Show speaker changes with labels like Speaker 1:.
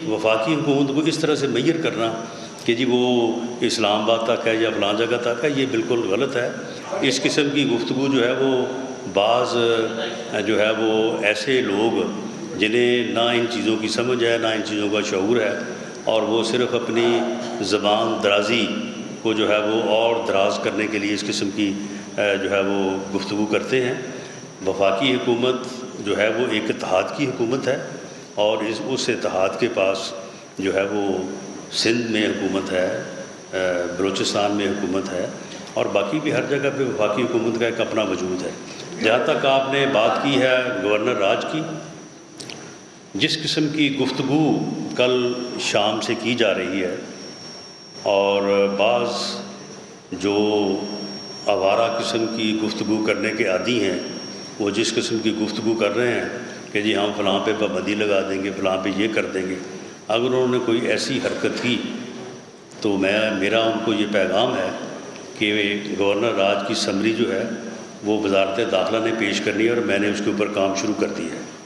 Speaker 1: وفاقی حکومت کو اس طرح سے میئر کرنا کہ جی وہ اسلام آباد تک ہے یا فلاں جگہ تک ہے، یہ بالکل غلط ہے۔ اس قسم کی گفتگو جو ہے وہ بعض جو ہے وہ ایسے لوگ جنہیں نہ ان چیزوں کی سمجھ ہے، نہ ان چیزوں کا شعور ہے، اور وہ صرف اپنی زبان درازی کو جو ہے وہ اور دراز کرنے کے لیے اس قسم کی جو ہے وہ گفتگو کرتے ہیں۔ وفاقی حکومت جو ہے وہ ایک اتحاد کی حکومت ہے، اور اس اتحاد کے پاس جو ہے وہ سندھ میں حکومت ہے، بلوچستان میں حکومت ہے، اور باقی بھی ہر جگہ پہ وفاقی حکومت کا ایک اپنا وجود ہے۔ جہاں تک آپ نے بات کی ہے گورنر راج کی، جس قسم کی گفتگو کل شام سے کی جا رہی ہے، اور بعض جو آوارہ قسم کی گفتگو کرنے کے عادی ہیں، وہ جس قسم کی گفتگو کر رہے ہیں کہ جی ہم فلاں پہ پابندی لگا دیں گے، فلاں پہ یہ کر دیں گے، اگر انہوں نے کوئی ایسی حرکت کی تو میرا ان کو یہ پیغام ہے کہ گورنر راج کی سمری جو ہے وہ وزارت داخلہ نے پیش کرنی ہے، اور میں نے اس کے اوپر کام شروع کر دیا ہے۔